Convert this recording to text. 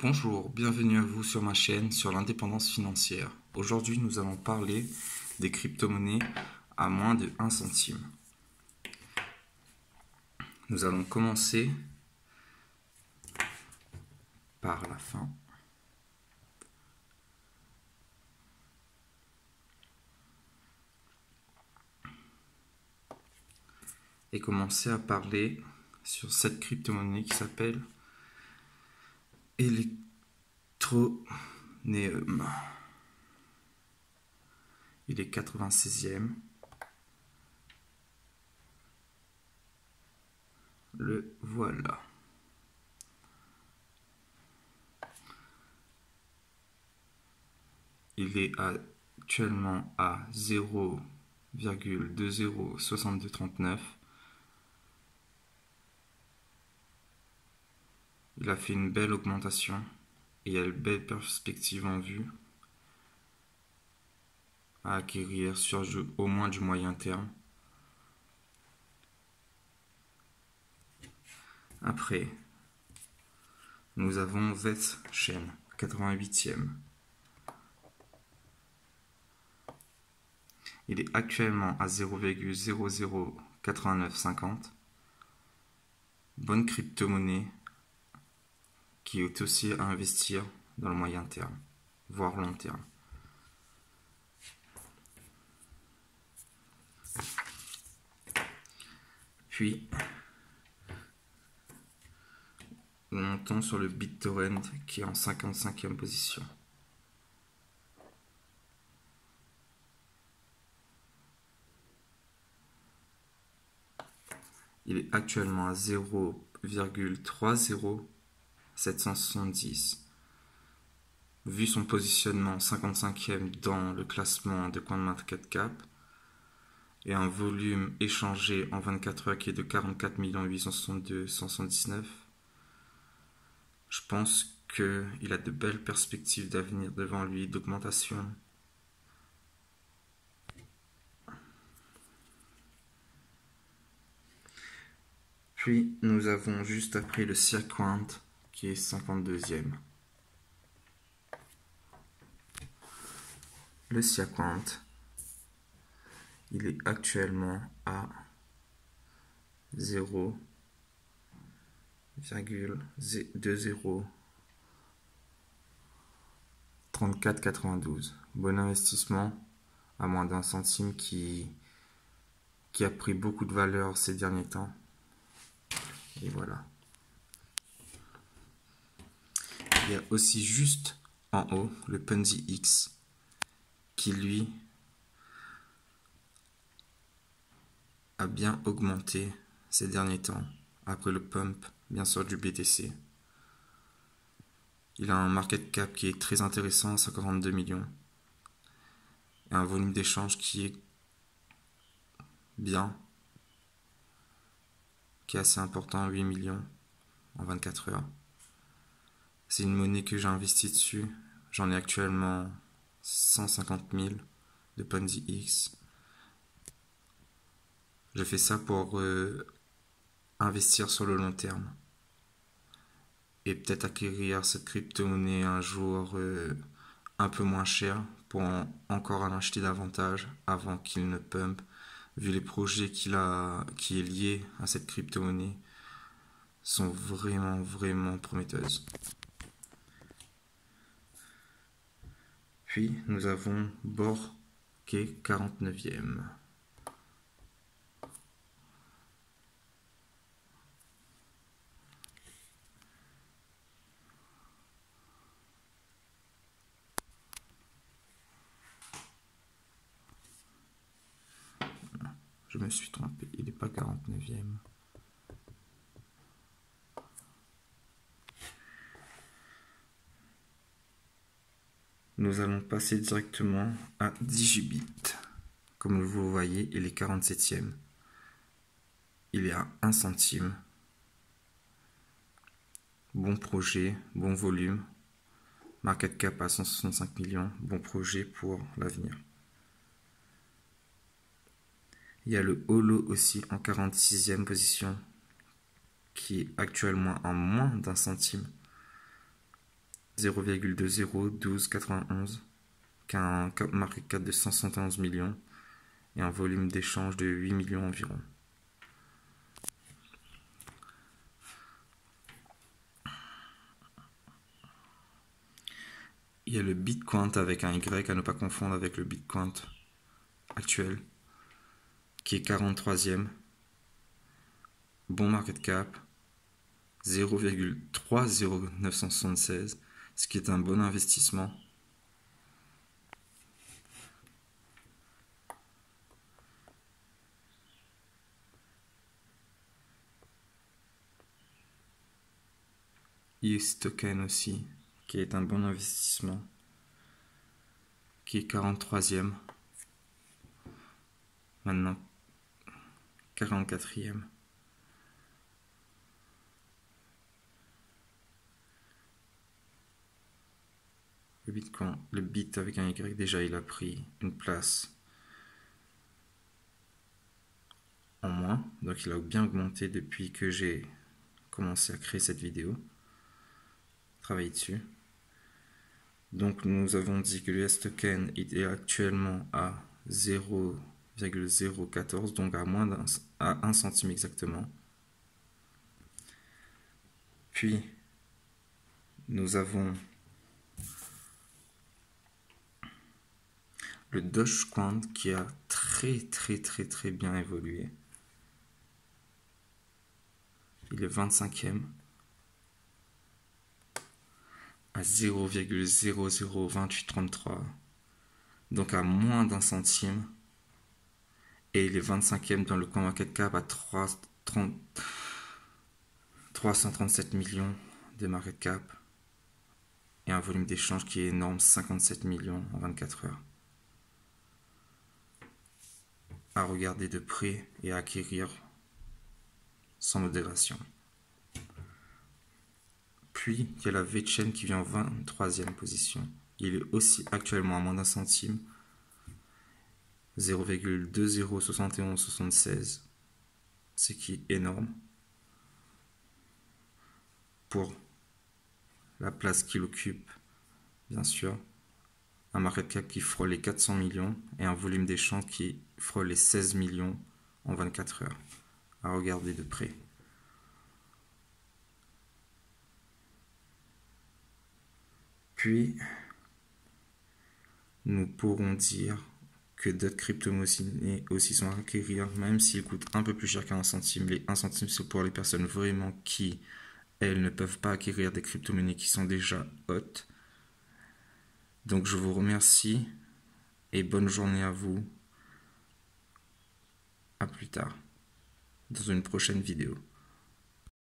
Bonjour, bienvenue à vous sur ma chaîne sur l'indépendance financière. Aujourd'hui, nous allons parler des crypto-monnaies à moins de 1 centime. Nous allons commencer par la fin. Et commencer à parler sur cette crypto-monnaie qui s'appelle Electroneum. Il est 96e. Le voilà. Il est actuellement à 0,206239. Il a fait une belle augmentation et il y a une belle perspective en vue à acquérir sur au moins du moyen terme. Après, nous avons VeShain, 88e. Il est actuellement à 0,008950. Bonne crypto-monnaie qui est aussi à investir dans le moyen terme, voire long terme. Puis, nous montons sur le BitTorrent qui est en 55e position. Il est actuellement à 0,30770. Vu son positionnement 55e dans le classement de CoinMarketCap et un volume échangé en 24 heures qui est de 44 862 179, je pense qu'il a de belles perspectives d'avenir devant lui, d'augmentation. Puis nous avons juste après le SiaCoin qui est 52e. Le SiaCoin, il est actuellement à 0,203492. Bon investissement à moins d'un centime qui a pris beaucoup de valeur ces derniers temps. Et voilà. Il y a aussi juste en haut le Ponzi X qui lui a bien augmenté ces derniers temps après le pump bien sûr du BTC. Il a un market cap qui est très intéressant, 142 millions. Et un volume d'échange qui est bien, qui est assez important, 8 millions en 24 heures. C'est une monnaie que j'ai investi dessus. J'en ai actuellement 150 000 de Ponzi X. Je fais ça pour investir sur le long terme. Et peut-être acquérir cette crypto-monnaie un jour un peu moins cher pour encore en acheter davantage avant qu'il ne pump, vu les projets qui est lié à cette crypto-monnaie sont vraiment prometteuses. Puis nous avons Bor qui est 49e. Je me suis trompé, il n'est pas 49e. Nous allons passer directement à Digibit. Comme vous voyez, il est 47e. Il est à 1 centime. Bon projet, bon volume. Market cap à 165 millions. Bon projet pour l'avenir. Il y a le Holo aussi en 46e position qui est actuellement en moins d'un centime. 0,201291, qui a un market cap de 171 millions et un volume d'échange de 8 millions environ. Il y a le Bitcoin avec un Y à ne pas confondre avec le Bitcoin actuel, qui est 43e. Bon market cap, 0,30976, ce qui est un bon investissement. ETH Token aussi, qui est un bon investissement, qui est 43e, maintenant 44e. Le Bitcoin, le Bit avec un Y, déjà il a pris une place en moins, donc il a bien augmenté depuis que j'ai commencé à créer cette vidéo, travailler dessus. Donc nous avons dit que le ETH Token est actuellement à 0,014, donc à moins à 1 centime exactement. Puis nous avons le Dogecoin qui a très bien évolué. Il est 25e à 0,002833, donc à moins d'un centime. Et il est 25e dans le CoinMarketCap à 337 millions de market cap et un volume d'échange qui est énorme, 57 millions en 24 heures. À regarder de près et à acquérir sans modération. Puis il y a la VeChain qui vient en 23e position. Il est aussi actuellement à moins d'un centime, 0,207176, ce qui est énorme pour la place qu'il occupe, bien sûr. Un market cap qui frôle les 400 millions et un volume d'échange qui frôle les 16 millions en 24 heures. À regarder de près. Puis, nous pourrons dire que d'autres crypto-monnaies aussi sont à acquérir, même s'ils coûtent un peu plus cher qu'un centime. Les 1 centime, c'est pour les personnes vraiment qui, elles, ne peuvent pas acquérir des crypto-monnaies qui sont déjà hautes. Donc, je vous remercie et bonne journée à vous. À plus tard, dans une prochaine vidéo.